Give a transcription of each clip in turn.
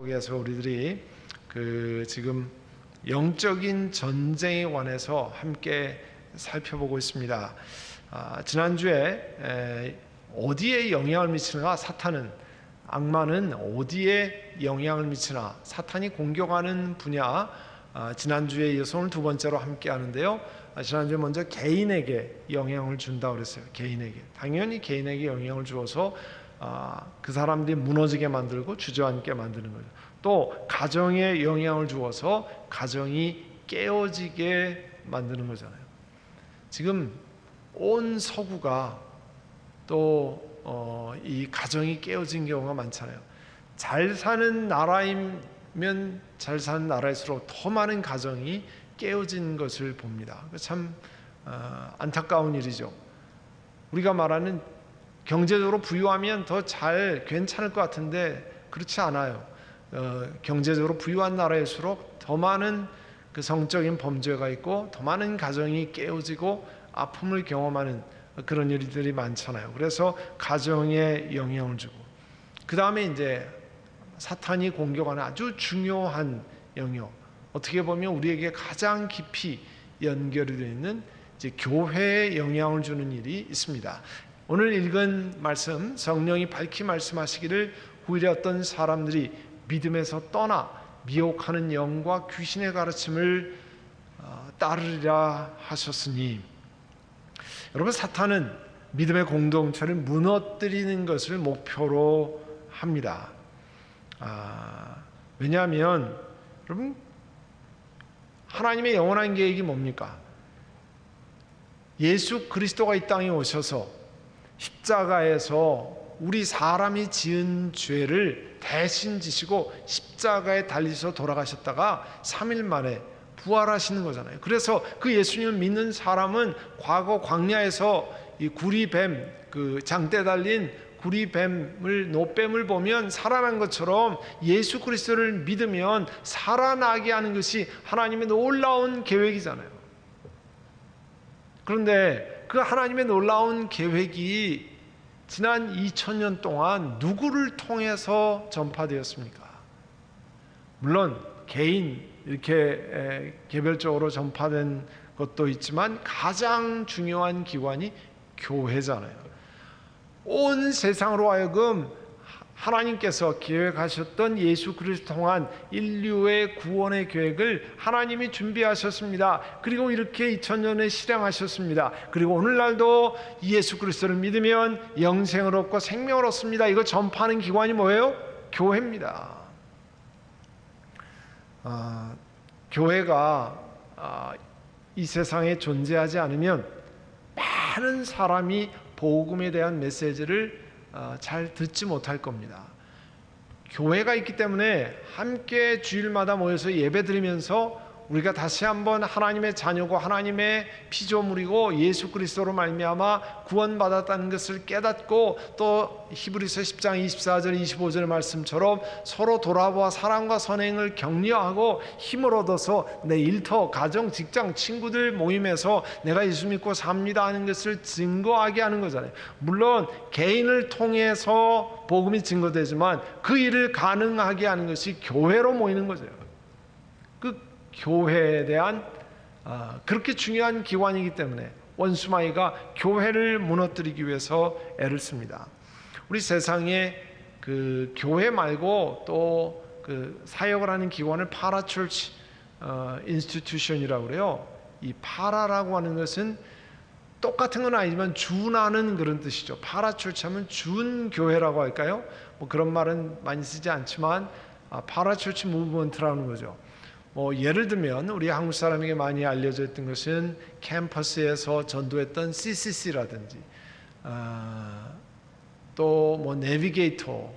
에서 우리들이 지금 영적인 전쟁에 관해서 함께 살펴보고 있습니다. 지난주에 어디에 영향을 미치는가, 사탄은, 악마는 어디에 영향을 미치나, 사탄이 공격하는 분야, 지난주에 이어서 오늘 두 번째로 함께 하는데요. 지난주에 먼저 개인에게 영향을 준다고 그랬어요. 개인에게, 당연히 개인에게 영향을 주어서 그 사람들이 무너지게 만들고 주저앉게 만드는 거죠. 또 가정에 영향을 주어서 가정이 깨어지게 만드는 거잖아요. 지금 온 서구가 또 이 가정이 깨어진 경우가 많잖아요. 잘 사는 나라이면 잘 사는 나라일수록 더 많은 가정이 깨어진 것을 봅니다. 참 안타까운 일이죠. 우리가 말하는 경제적으로 부유하면 더 잘 괜찮을 것 같은데 그렇지 않아요. 경제적으로 부유한 나라일수록 더 많은 그 성적인 범죄가 있고 더 많은 가정이 깨어지고 아픔을 경험하는 그런 일들이 많잖아요. 그래서 가정에 영향을 주고, 그 다음에 이제 사탄이 공격하는 아주 중요한 영역, 어떻게 보면 우리에게 가장 깊이 연결이 되어 있는 이제 교회에 영향을 주는 일이 있습니다. 오늘 읽은 말씀, 성령이 밝히 말씀하시기를 후일에 어떤 사람들이 믿음에서 떠나 미혹하는 영과 귀신의 가르침을 따르리라 하셨으니, 여러분, 사탄은 믿음의 공동체를 무너뜨리는 것을 목표로 합니다. 왜냐하면 여러분, 하나님의 영원한 계획이 뭡니까? 예수 그리스도가 이 땅에 오셔서 십자가에서 우리 사람이 지은 죄를 대신 지시고 십자가에 달리셔서 돌아가셨다가 3일 만에 부활하시는 거잖아요. 그래서 그 예수님을 믿는 사람은 과거 광야에서 이 구리뱀, 그 장대 달린 구리뱀을, 노뱀을 보면 살아난 것처럼 예수 그리스도를 믿으면 살아나게 하는 것이 하나님의 놀라운 계획이잖아요. 그런데 그 하나님의 놀라운 계획이 지난 2000년 동안 누구를 통해서 전파되었습니까? 물론 개인 이렇게 개별적으로 전파된 것도 있지만 가장 중요한 기관이 교회잖아요. 온 세상으로 하여금 하나님께서 계획하셨던 예수 그리스도 통한 인류의 구원의 계획을 하나님이 준비하셨습니다. 그리고 이렇게 2000년에 실행하셨습니다. 그리고 오늘날도 예수 그리스도를 믿으면 영생을 얻고 생명을 얻습니다. 이거 전파하는 기관이 뭐예요? 교회입니다. 교회가 이 세상에 존재하지 않으면 많은 사람이 복음에 대한 메시지를 잘 듣지 못할 겁니다. 교회가 있기 때문에 함께 주일마다 모여서 예배드리면서 우리가 다시 한번 하나님의 자녀고 하나님의 피조물이고 예수 그리스도로 말미암아 구원받았다는 것을 깨닫고, 또 히브리서 10장 24절 25절의 말씀처럼 서로 돌아보아 사랑과 선행을 격려하고 힘을 얻어서 내 일터, 가정, 직장, 친구들 모임에서 내가 예수 믿고 삽니다 하는 것을 증거하게 하는 거잖아요. 물론 개인을 통해서 복음이 증거되지만 그 일을 가능하게 하는 것이 교회로 모이는 거죠. 교회에 대한 그렇게 중요한 기관이기 때문에 원수마귀가 교회를 무너뜨리기 위해서 애를 씁니다. 우리 세상에 그 교회 말고 또 그 사역을 하는 기관을 파라처치 인스티튜션이라고 그래요. 이 파라라고 하는 것은 똑같은 건 아니지만 준하는 그런 뜻이죠. 파라처치 하면 준교회라고 할까요? 뭐 그런 말은 많이 쓰지 않지만 파라처치 무브먼트라는 거죠. 예를 들면 우리 한국 사람에게 많이 알려져 있던 것은 캠퍼스에서 전도했던 CCC라든지 또 내비게이터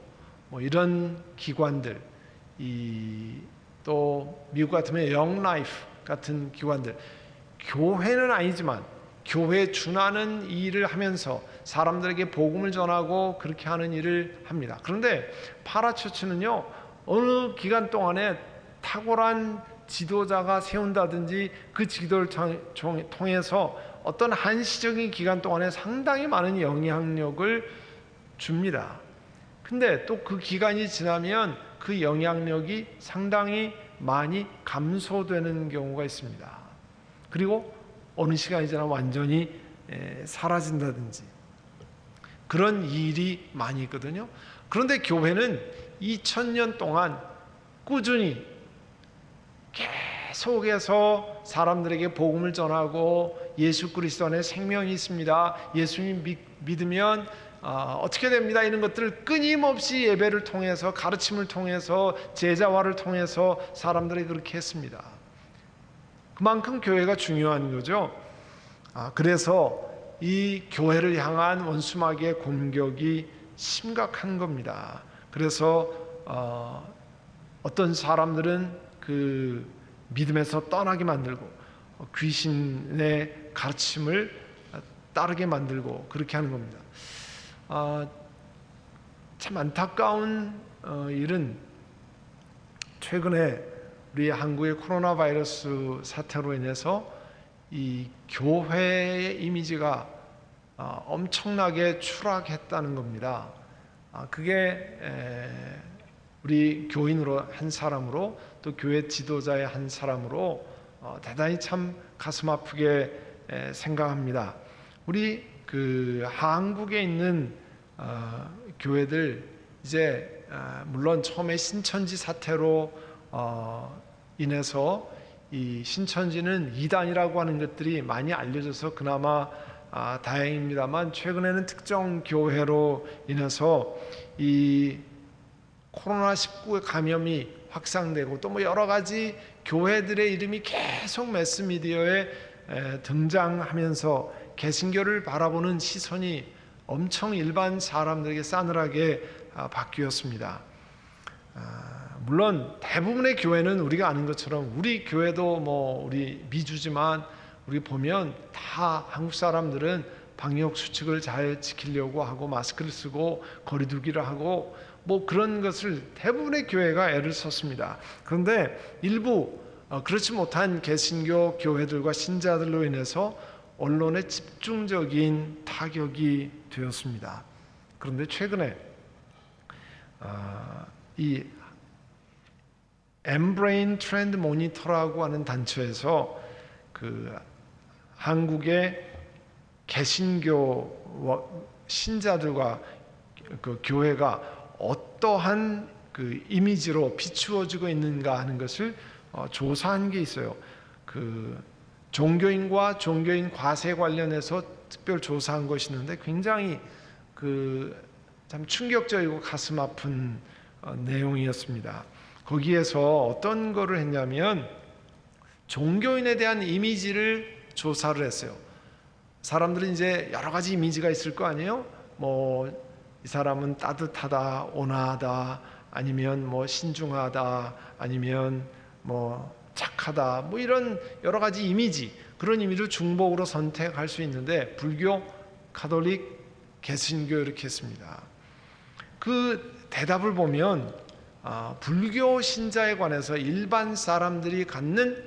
이런 기관들, 또 미국 같으면 영라이프 같은 기관들, 교회는 아니지만 교회에 준하는 일을 하면서 사람들에게 복음을 전하고 그렇게 하는 일을 합니다. 그런데 파라처치는요, 어느 기간 동안에 탁월한 지도자가 세운다든지 그 지도를 통해서 어떤 한시적인 기간 동안에 상당히 많은 영향력을 줍니다. 근데 또 그 기간이 지나면 그 영향력이 상당히 많이 감소되는 경우가 있습니다. 그리고 어느 시간이 지나 완전히 사라진다든지 그런 일이 많이 있거든요. 그런데 교회는 2000년 동안 꾸준히 계속해서 사람들에게 복음을 전하고 예수 그리스도 안에 생명이 있습니다, 예수님 믿으면 어떻게 됩니다, 이런 것들을 끊임없이 예배를 통해서, 가르침을 통해서, 제자화를 통해서 사람들이 그렇게 했습니다. 그만큼 교회가 중요한 거죠. 그래서 이 교회를 향한 원수마귀의 공격이 심각한 겁니다. 그래서 어떤 사람들은 그 믿음에서 떠나게 만들고 귀신의 가르침을 따르게 만들고 그렇게 하는 겁니다. 참 안타까운 일은 최근에 우리 한국의 코로나 바이러스 사태로 인해서 이 교회의 이미지가 엄청나게 추락했다는 겁니다. 그게 우리 교인으로 한 사람으로, 또 교회 지도자의 한 사람으로 대단히 참 가슴 아프게 생각합니다. 우리 그 한국에 있는 교회들 이제 물론 처음에 신천지 사태로 인해서 이 신천지는 이단이라고 하는 것들이 많이 알려져서 그나마 다행입니다만, 최근에는 특정 교회로 인해서 이 코로나19 감염이 확산되고 또 뭐 여러 가지 교회들의 이름이 계속 매스미디어에 등장하면서 개신교를 바라보는 시선이 엄청 일반 사람들에게 싸늘하게 바뀌었습니다. 물론 대부분의 교회는 우리가 아는 것처럼, 우리 교회도 뭐 우리 미주지만 우리 보면 다 한국 사람들은 방역 수칙을 잘 지키려고 하고 마스크를 쓰고 거리 두기를 하고 뭐 그런 것을 대부분의 교회가 애를 썼습니다. 그런데 일부 그렇지 못한 개신교 교회들과 신자들로 인해서 언론에 집중적인 타격이 되었습니다. 그런데 최근에 이 엠브레인 트렌드 모니터라고 하는 단체에서 그 한국의 개신교 신자들과 그 교회가 어떠한 그 이미지로 비추어지고 있는가 하는 것을 조사한 게 있어요. 그 종교인과 종교인 과세 관련해서 특별 조사한 것이 있는데 굉장히 그 참 충격적이고 가슴 아픈 내용이었습니다. 거기에서 어떤 거를 했냐면 종교인에 대한 이미지를 조사를 했어요. 사람들은 이제 여러 가지 이미지가 있을 거 아니에요? 뭐 이 사람은 따뜻하다, 온화하다, 아니면 뭐 신중하다, 아니면 뭐 착하다, 뭐 이런 여러 가지 이미지, 그런 의미를 중복으로 선택할 수 있는데 불교, 가톨릭, 개신교 이렇게 했습니다. 그 대답을 보면 불교 신자에 관해서 일반 사람들이 갖는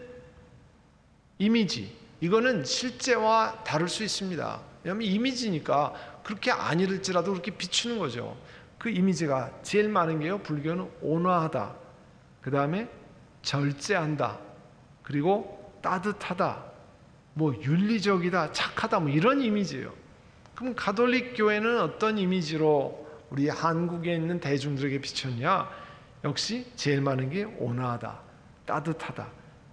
이미지, 이거는 실제와 다를 수 있습니다. 왜냐하면 이미지니까 그렇게 아니랄지라도 그렇게 비추는 거죠. 그 이미지가 제일 많은 게요, 불교는 온화하다, 그 다음에 절제한다, 그리고 따뜻하다, 뭐 윤리적이다, 착하다, 뭐 이런 이미지예요. 그럼 가톨릭 교회는 어떤 이미지로 우리 한국에 있는 대중들에게 비쳤냐? 역시 제일 많은 게 온화하다, 따뜻하다,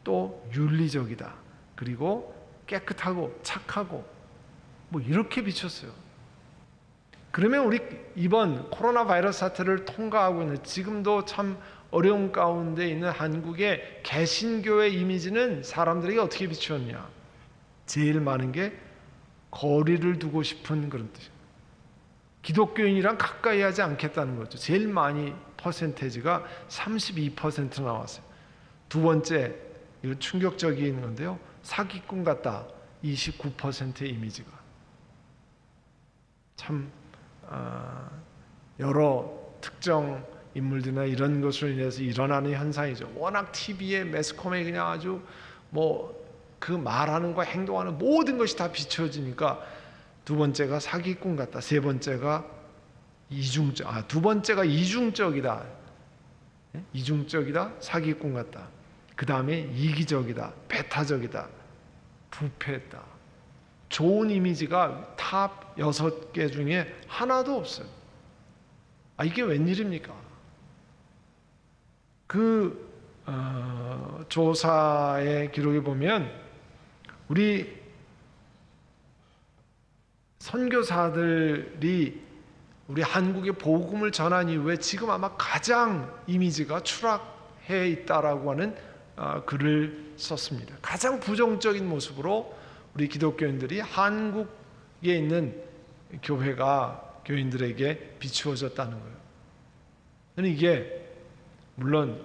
또 윤리적이다, 그리고 깨끗하고 착하고 뭐 이렇게 비쳤어요. 그러면 우리 이번 코로나 바이러스 사태를 통과하고 있는, 지금도 참 어려운 가운데 있는 한국의 개신교의 이미지는 사람들에게 어떻게 비추었냐? 제일 많은 게 거리를 두고 싶은 그런 뜻이에요. 기독교인이랑 가까이 하지 않겠다는 거죠. 제일 많이 퍼센테이지가 32% 나왔어요. 두 번째, 이거 충격적인 건데요, 사기꾼 같다, 29%의 이미지가. 참 여러 특정 인물들이나 이런 것으로 인해서 일어나는 현상이죠. 워낙 TV에 매스컴에 그냥 아주 뭐 그 말하는 거 행동하는 모든 것이 다 비춰지니까 두 번째가 사기꾼 같다, 세 번째가 두 번째가 이중적이다, 이중적이다, 사기꾼 같다. 그 다음에 이기적이다, 배타적이다, 부패했다. 좋은 이미지가 탑 6개 중에 하나도 없어요. 이게 웬일입니까? 조사의 기록에 보면 우리 선교사들이 우리 한국의 복음을 전한 이후에 지금 아마 가장 이미지가 추락해 있다라고 하는 글을 썼습니다. 가장 부정적인 모습으로 우리 기독교인들이 한국에 있는 교인들에게 비추어졌다는 거예요. 저는 이게 물론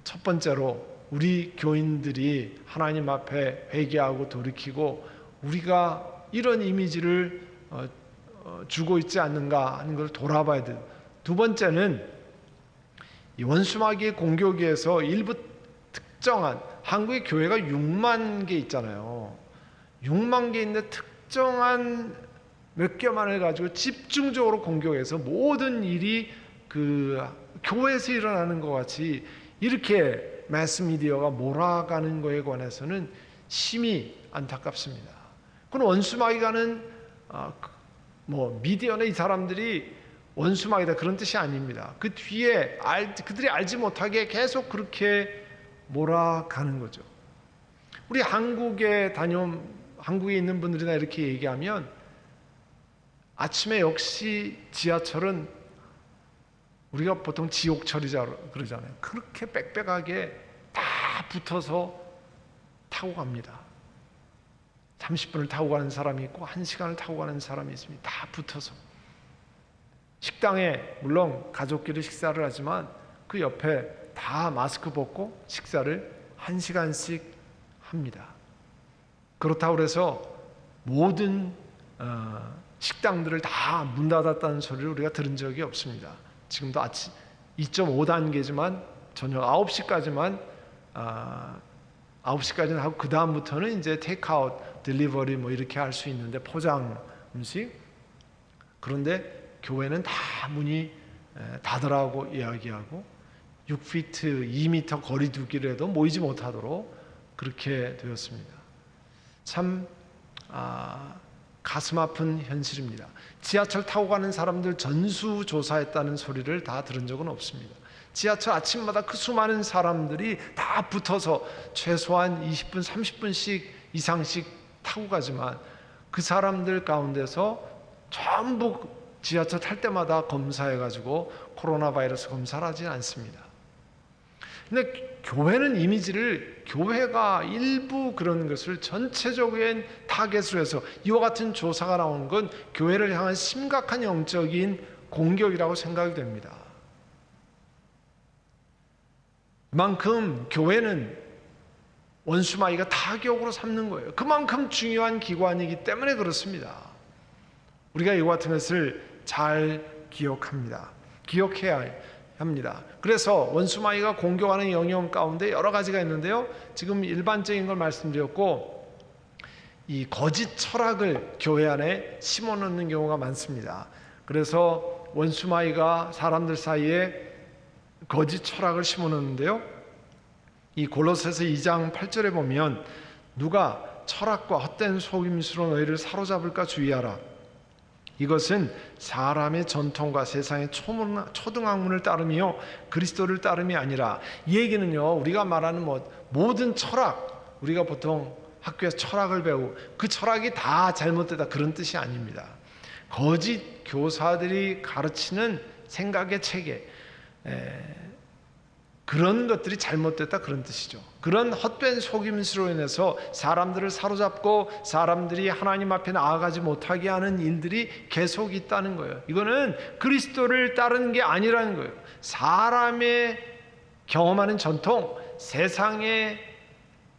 첫 번째로 우리 교인들이 하나님 앞에 회개하고 돌이키고 우리가 이런 이미지를 주고 있지 않는가 하는 걸 돌아봐야 돼요. 두 번째는 이 원수마귀의 공격에서 일부 특정한 한국의 교회가 6만 개 있잖아요. 6만 개 있는데 특정한 몇 개만을 가지고 집중적으로 공격해서 모든 일이 교회에서 일어나는 것 같이 이렇게 매스미디어가 몰아가는 것에 관해서는 심히 안타깝습니다. 그건 원수마귀가는 미디어나 이 사람들이 원수마귀다 그런 뜻이 아닙니다. 그 뒤에 그들이 알지 못하게 계속 그렇게 몰아가는 거죠. 우리 한국에 있는 분들이나 이렇게 얘기하면 아침에 역시 지하철은 우리가 보통 지옥철이자 그러잖아요. 그렇게 빽빽하게 다 붙어서 타고 갑니다. 30분을 타고 가는 사람이 있고 1시간을 타고 가는 사람이 있습니다. 다 붙어서. 식당에 물론 가족끼리 식사를 하지만 그 옆에 다 마스크 벗고 식사를 1시간씩 합니다. 그렇다고 해서 모든 식당들을 다 문 닫았다는 소리를 우리가 들은 적이 없습니다. 지금도 아침 2.5단계지만 저녁 9시까지만 9시까지는 하고 그 다음부터는 이제 테이크아웃, 딜리버리 이렇게 할 수 있는데 포장 음식. 그런데 교회는 다 문이 닫으라고 이야기하고 6피트, 2m 거리 두기를 해도 모이지 못하도록 그렇게 되었습니다. 참 가슴 아픈 현실입니다. 지하철 타고 가는 사람들 전수조사했다는 소리를 다 들은 적은 없습니다. 지하철 아침마다 그 수많은 사람들이 다 붙어서 최소한 20분, 30분씩 이상씩 타고 가지만 그 사람들 가운데서 전부 지하철 탈 때마다 검사해가지고 코로나 바이러스 검사를 하지 않습니다. 근데 교회는 이미지를 교회가 일부 그런 것을 전체적인 타겟으로 해서 이와 같은 조사가 나오는 건 교회를 향한 심각한 영적인 공격이라고 생각이 됩니다. 그만큼 교회는 원수마귀가 타격으로 삼는 거예요. 그만큼 중요한 기관이기 때문에 그렇습니다. 우리가 이와 같은 것을 잘 기억해야 합니다. 그래서 원수마귀가 공격하는 영역 가운데 여러 가지가 있는데요. 지금 일반적인 걸 말씀드렸고 이 거짓 철학을 교회 안에 심어놓는 경우가 많습니다. 그래서 원수마귀가 사람들 사이에 거짓 철학을 심어놓는데요. 이 골로새서 2장 8절에 보면 누가 철학과 헛된 속임수로 너희를 사로잡을까 주의하라. 이것은 사람의 전통과 세상의 초등학문을 따르며 그리스도를 따름이 아니라, 이 얘기는요, 우리가 말하는 모든 철학, 우리가 보통 학교에서 철학을 배우고 그 철학이 다 잘못되다 그런 뜻이 아닙니다. 거짓 교사들이 가르치는 생각의 체계, 그런 것들이 잘못됐다 그런 뜻이죠. 그런 헛된 속임수로 인해서 사람들을 사로잡고 사람들이 하나님 앞에 나아가지 못하게 하는 일들이 계속 있다는 거예요. 이거는 그리스도를 따르는 게 아니라는 거예요. 사람의 경험하는 전통, 세상의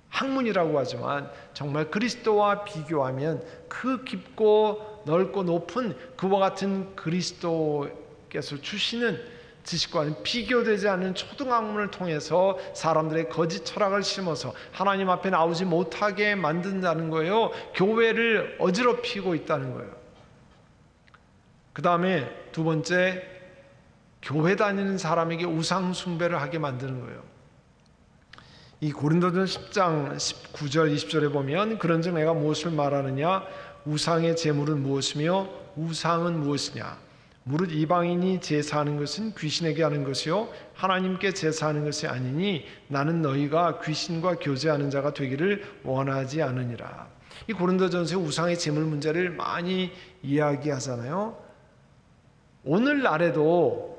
학문이라고 하지만 정말 그리스도와 비교하면 그 깊고 넓고 높은 그와 같은 그리스도께서 주시는 지식과는 비교되지 않는 초등학문을 통해서 사람들의 거짓 철학을 심어서 하나님 앞에 나오지 못하게 만든다는 거예요. 교회를 어지럽히고 있다는 거예요. 그 다음에 두 번째, 교회 다니는 사람에게 우상 숭배를 하게 만드는 거예요. 이 고린도전서 10장 19절 20절에 보면 그런즉 내가 무엇을 말하느냐 우상의 제물은 무엇이며 우상은 무엇이냐 무릇 이방인이 제사하는 것은 귀신에게 하는 것이요 하나님께 제사하는 것이 아니니 나는 너희가 귀신과 교제하는 자가 되기를 원하지 않으니라. 이 고린도전서의 우상의 제물 문제를 많이 이야기하잖아요. 오늘날에도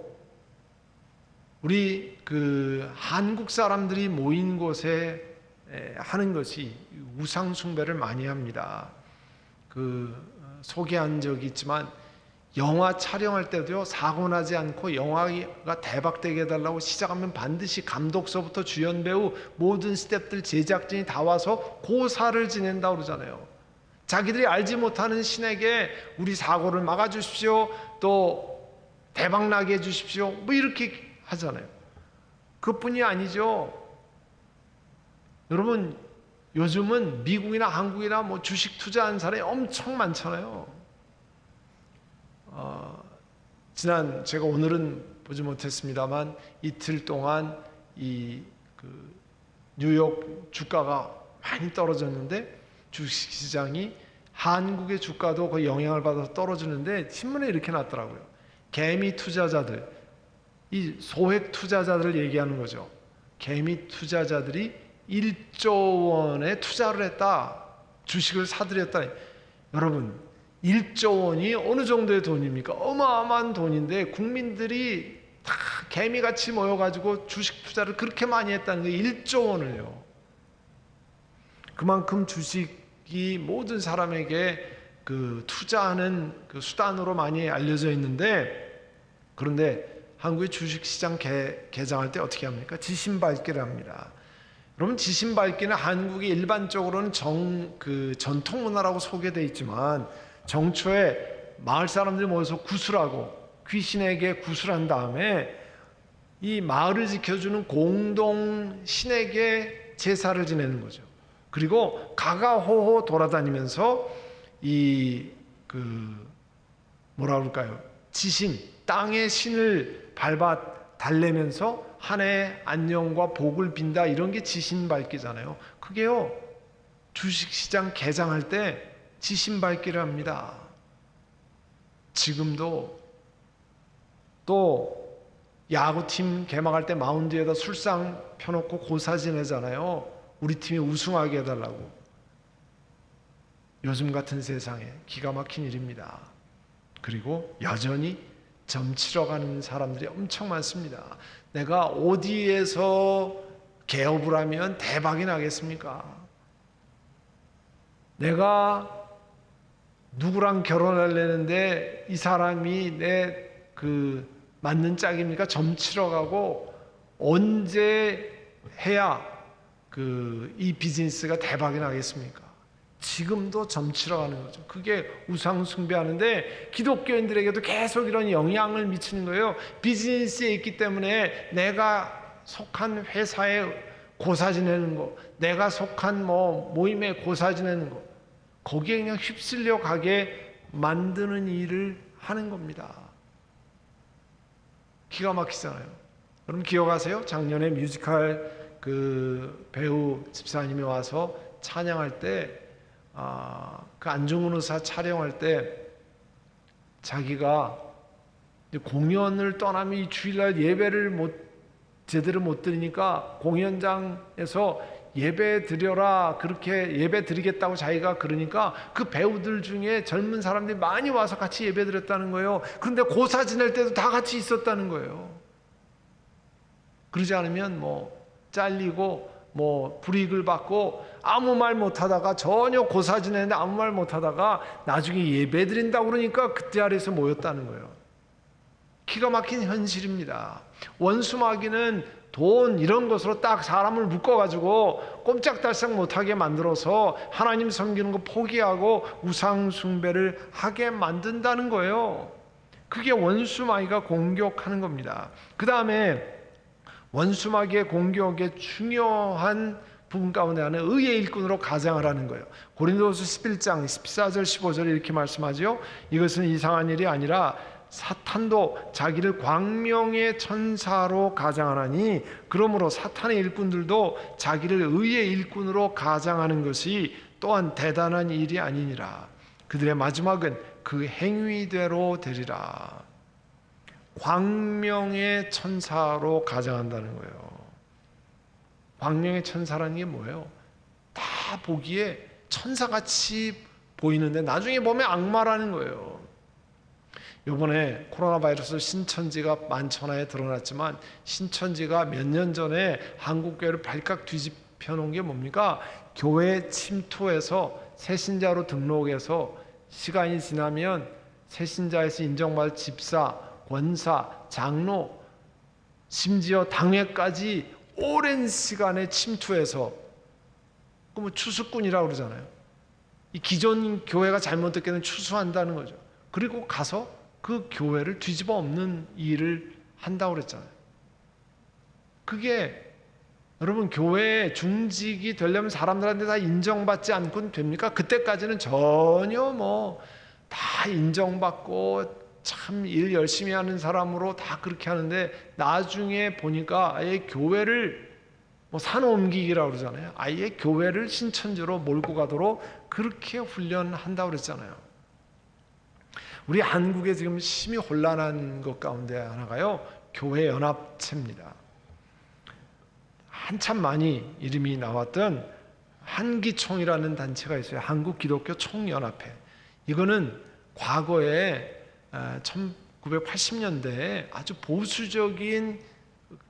우리 한국 사람들이 모인 곳에 하는 것이 우상 숭배를 많이 합니다. 소개한 적이 있지만 영화 촬영할 때도요, 사고 나지 않고 영화가 대박되게 해달라고 시작하면 반드시 감독서부터 주연 배우 모든 스태프들 제작진이 다 와서 고사를 지낸다고 그러잖아요. 자기들이 알지 못하는 신에게 우리 사고를 막아주십시오, 또 대박나게 해주십시오, 뭐 이렇게 하잖아요. 그뿐이 아니죠. 여러분, 요즘은 미국이나 한국이나 뭐 주식 투자하는 사람이 엄청 많잖아요. 제가 오늘은 보지 못했습니다만 이틀 동안 뉴욕 주가가 많이 떨어졌는데 주식시장이 한국의 주가도 거의 영향을 받아서 떨어지는데 신문에 이렇게 났더라고요. 개미 투자자들, 이 소액 투자자들을 얘기하는 거죠. 개미 투자자들이 1조 원의 투자를 했다. 주식을 사들였다. 여러분, 1조 원이 어느 정도의 돈입니까? 어마어마한 돈인데 국민들이 다 개미같이 모여가지고 주식 투자를 그렇게 많이 했다는 거예요. 1조 원을요. 그만큼 주식이 모든 사람에게 투자하는 수단으로 많이 알려져 있는데, 그런데 한국의 주식시장 개장할 때 어떻게 합니까? 지신밟기를 합니다. 여러분, 지신밟기는 한국이 일반적으로는 전통 문화라고 소개되어 있지만 정초에 마을 사람들이 모여서 구슬하고 귀신에게 구슬한 다음에 이 마을을 지켜주는 공동 신에게 제사를 지내는 거죠. 그리고 가가호호 돌아다니면서 뭐라 그럴까요? 지신, 땅의 신을 밟아 달래면서 한 해 안녕과 복을 빈다, 이런 게 지신밟기잖아요. 그게요, 주식시장 개장할 때 지신밟기를 합니다. 지금도 또 야구팀 개막할 때 마운드에다 술상 펴놓고 고사 지내잖아요. 우리 팀이 우승하게 해달라고. 요즘 같은 세상에 기가 막힌 일입니다. 그리고 여전히 점치러 가는 사람들이 엄청 많습니다. 내가 어디에서 개업을 하면 대박이 나겠습니까? 내가 누구랑 결혼하려는데 이 사람이 내 맞는 짝입니까? 점치러 가고 언제 해야 이 비즈니스가 대박이 나겠습니까? 지금도 점치러 가는 거죠. 그게 우상 숭배하는데 기독교인들에게도 계속 이런 영향을 미치는 거예요. 비즈니스에 있기 때문에 내가 속한 회사에 고사 지내는 거, 내가 속한 모임에 고사 지내는 거, 거기에 그냥 휩쓸려 가게 만드는 일을 하는 겁니다. 기가 막히잖아요. 여러분 기억하세요? 작년에 뮤지컬 배우 집사님이 와서 찬양할 때, 안중근 의사 촬영할 때 자기가 공연을 떠나면 이 주일날 예배를 제대로 못 드리니까 공연장에서 예배 드려라, 그렇게 예배 드리겠다고 자기가 그러니까 그 배우들 중에 젊은 사람들이 많이 와서 같이 예배 드렸다는 거예요. 그런데 고사 지낼 때도 다 같이 있었다는 거예요. 그러지 않으면 잘리고 불이익을 받고 아무 말 못하다가, 전혀 고사 지내는데 아무 말 못하다가 나중에 예배 드린다고 그러니까 그 자리에서 모였다는 거예요. 기가 막힌 현실입니다. 원수마귀는 돈 이런 것으로 딱 사람을 묶어가지고 꼼짝달싹 못하게 만들어서 하나님 섬기는 거 포기하고 우상 숭배를 하게 만든다는 거예요. 그게 원수마귀가 공격하는 겁니다. 그 다음에 원수마귀의 공격의 중요한 부분 가운데 하나는 의의 일꾼으로 가장을 하는 거예요. 고린도후서 11장 14절 15절에 이렇게 말씀하죠. 이것은 이상한 일이 아니라 사탄도 자기를 광명의 천사로 가장하나니 그러므로 사탄의 일꾼들도 자기를 의의 일꾼으로 가장하는 것이 또한 대단한 일이 아니니라. 그들의 마지막은 그 행위대로 되리라. 광명의 천사로 가장한다는 거예요. 광명의 천사라는 게 뭐예요? 다 보기에 천사같이 보이는데 나중에 보면 악마라는 거예요. 이번에 코로나 바이러스 신천지가 만천하에 드러났지만 신천지가 몇 년 전에 한국교회를 발칵 뒤집혀 놓은 게 뭡니까? 교회 침투해서 새신자로 등록해서 시간이 지나면 새신자에서 인정받을 집사, 권사, 장로, 심지어 당회까지 오랜 시간에 침투해서 뭐 추수꾼이라고 그러잖아요. 이 기존 교회가 잘못됐기는 추수한다는 거죠. 그리고 가서 그 교회를 뒤집어 엎는 일을 한다고 그랬잖아요. 그게 여러분 교회에 중직이 되려면 사람들한테 다 인정받지 않고는 됩니까? 그때까지는 전혀 뭐 다 인정받고 참 일 열심히 하는 사람으로 다 그렇게 하는데 나중에 보니까 아예 교회를 뭐 산 옮기기라고 그러잖아요. 아예 교회를 신천지로 몰고 가도록 그렇게 훈련한다고 그랬잖아요. 우리 한국에 지금 심히 혼란한 것 가운데 하나가요, 교회 연합체입니다. 한참 많이 이름이 나왔던 한기총이라는 단체가 있어요. 한국기독교 총연합회. 이거는 과거에 1980년대에 아주 보수적인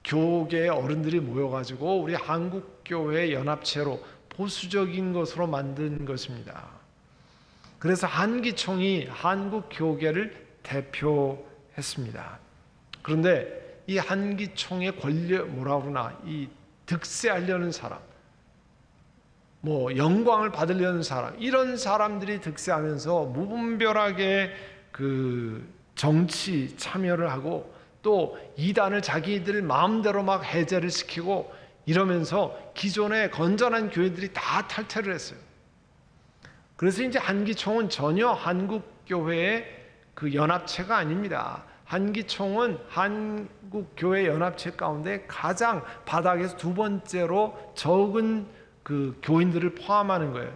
교계 어른들이 모여가지고 우리 한국교회 연합체로 보수적인 것으로 만든 것입니다. 그래서 한기총이 한국교계를 대표했습니다. 그런데 이 한기총의 권력 뭐라 그러나 이 득세하려는 사람, 뭐 영광을 받으려는 사람, 이런 사람들이 득세하면서 무분별하게 그 정치 참여를 하고 또 이단을 자기들 마음대로 막 해제를 시키고 이러면서 기존의 건전한 교회들이 다 탈퇴를 했어요. 그래서 이제 한기총은 전혀 한국교회의 그 연합체가 아닙니다. 한기총은 한국교회 연합체 가운데 가장 바닥에서 두 번째로 적은 그 교인들을 포함하는 거예요.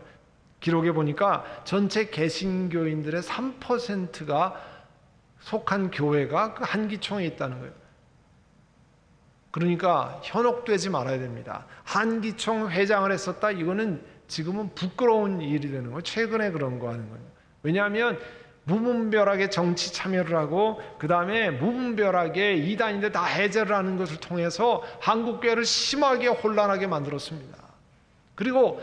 기록에 보니까 전체 개신교인들의 3%가 속한 교회가 그 한기총에 있다는 거예요. 그러니까 현혹되지 말아야 됩니다. 한기총 회장을 했었다, 이거는 지금은 부끄러운 일이 되는 거예요. 최근에 그런 거 하는 거예요. 왜냐하면 무분별하게 정치 참여를 하고 그 다음에 무분별하게 이단인데 다 해제를 하는 것을 통해서 한국교회를 심하게 혼란하게 만들었습니다. 그리고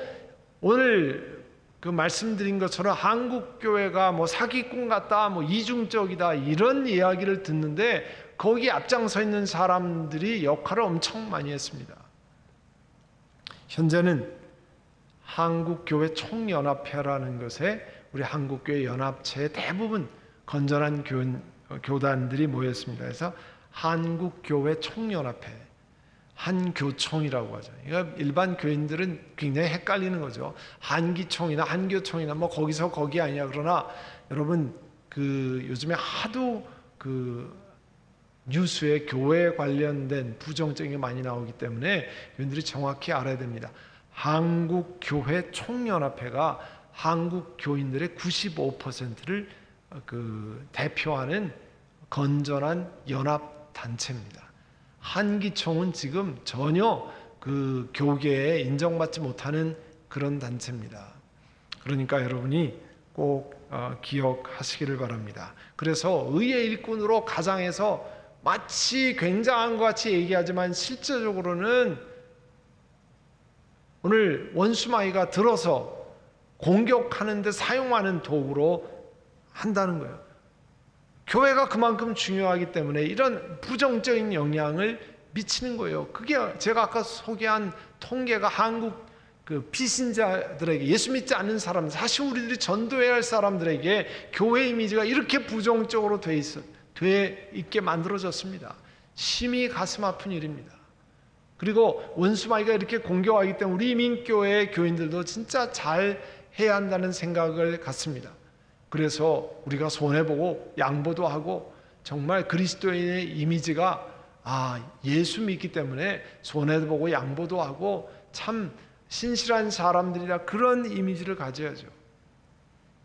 오늘 그 말씀드린 것처럼 한국교회가 뭐 사기꾼 같다, 뭐 이중적이다, 이런 이야기를 듣는데 거기 앞장서 있는 사람들이 역할을 엄청 많이 했습니다. 현재는 한국교회 총연합회라는 것에 우리 한국교회 연합체의 대부분 건전한 교단들이 모였습니다. 그래서 한국교회 총연합회, 한교총이라고 하죠. 그러니까 일반 교인들은 굉장히 헷갈리는 거죠. 한기총이나 한교총이나 뭐 거기서 거기 아니야. 그러나 여러분 그 요즘에 하도 그 뉴스에 교회에 관련된 부정적인 게 많이 나오기 때문에 여러분들이 정확히 알아야 됩니다. 한국교회 총연합회가 한국 교인들의 95%를 그 대표하는 건전한 연합 단체입니다. 한기총은 지금 전혀 그 교계에 인정받지 못하는 그런 단체입니다. 그러니까 여러분이 꼭 기억하시기를 바랍니다. 그래서 의의 일꾼으로 가장해서 마치 굉장한 것 같이 얘기하지만 실제적으로는 오늘 원수마귀가 들어서 공격하는 데 사용하는 도구로 한다는 거예요. 교회가 그만큼 중요하기 때문에 이런 부정적인 영향을 미치는 거예요. 그게 제가 아까 소개한 통계가 한국 그 비신자들에게, 예수 믿지 않는 사람, 사실 우리들이 전도해야 할 사람들에게 교회 이미지가 이렇게 부정적으로 돼 있게 만들어졌습니다. 심히 가슴 아픈 일입니다. 그리고 원수마귀가 이렇게 공격하기 때문에 우리 민교회 교인들도 진짜 잘 해야 한다는 생각을 갖습니다. 그래서 우리가 손해보고 양보도 하고 정말 그리스도인의 이미지가 예수 믿기 때문에 손해도 보고 양보도 하고 참 신실한 사람들이라 그런 이미지를 가져야죠.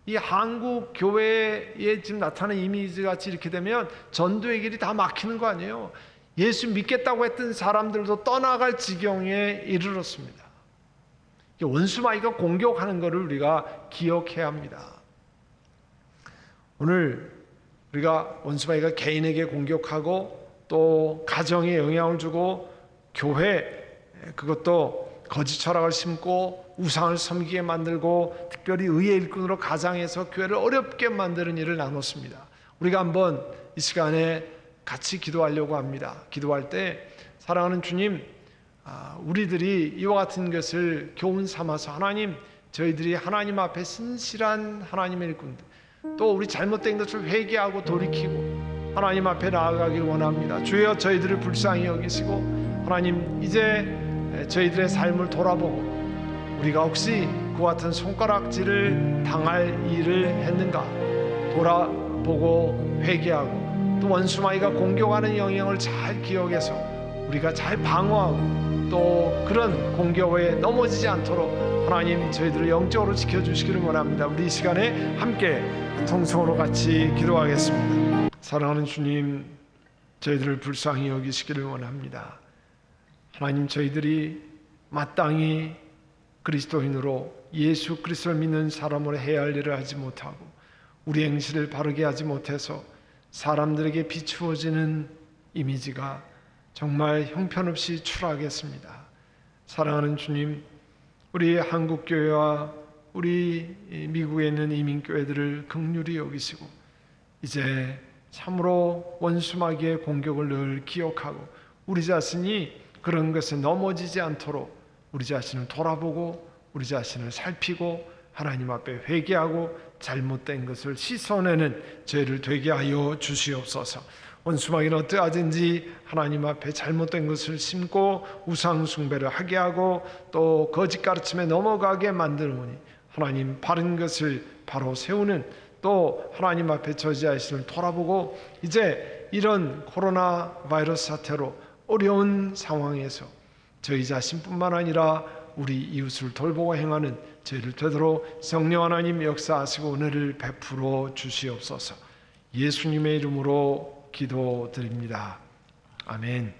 이 한국 교회에 지금 나타나는 이미지 같이 이렇게 되면 전도의 길이 다 막히는 거 아니에요. 예수 믿겠다고 했던 사람들도 떠나갈 지경에 이르렀습니다. 원수마귀가 공격하는 것을 우리가 기억해야 합니다. 오늘 우리가 원수마귀가 개인에게 공격하고 또 가정에 영향을 주고 교회, 그것도 거짓 철학을 심고 우상을 섬기게 만들고 특별히 의의 일꾼으로 가장해서 교회를 어렵게 만드는 일을 나눴습니다. 우리가 한번 이 시간에 같이 기도하려고 합니다. 기도할 때 사랑하는 주님, 우리들이 이와 같은 것을 교훈 삼아서 하나님, 저희들이 하나님 앞에 신실한 하나님의 일꾼들, 또 우리 잘못된 것을 회개하고 돌이키고 하나님 앞에 나아가길 원합니다. 주여 저희들을 불쌍히 여기시고 하나님, 이제 저희들의 삶을 돌아보고 우리가 혹시 그와 같은 손가락질을 당할 일을 했는가 돌아보고 회개하고 또 원수마귀가 공격하는 영향을 잘 기억해서 우리가 잘 방어하고 또 그런 공격에 넘어지지 않도록 하나님 저희들을 영적으로 지켜주시기를 원합니다. 우리 이 시간에 함께 통성으로 같이 기도하겠습니다. 사랑하는 주님, 저희들을 불쌍히 여기시기를 원합니다. 하나님, 저희들이 마땅히 그리스도인으로 예수 그리스도를 믿는 사람으로 해야 할 일을 하지 못하고 우리 행실을 바르게 하지 못해서 사람들에게 비추어지는 이미지가 정말 형편없이 추락했습니다. 사랑하는 주님, 우리 한국교회와 우리 미국에 있는 이민교회들을 긍휼히 여기시고 이제 참으로 원수마귀의 공격을 늘 기억하고 우리 자신이 그런 것에 넘어지지 않도록 우리 자신을 돌아보고 우리 자신을 살피고 하나님 앞에 회개하고 잘못된 것을 씻어내는 죄를 되게 하여 주시옵소서. 원수마귀는 어떠하든지 하나님 앞에 잘못된 것을 심고 우상 숭배를 하게 하고 또 거짓 가르침에 넘어가게 만드노니 하나님, 바른 것을 바로 세우는 또 하나님 앞에 저희 자신을 돌아보고 이제 이런 코로나 바이러스 사태로 어려운 상황에서 저희 자신뿐만 아니라 우리 이웃을 돌보고 행하는 저희를 되도록 성령 하나님 역사하시고 은혜를 베풀어 주시옵소서. 예수님의 이름으로 기도드립니다. 아멘.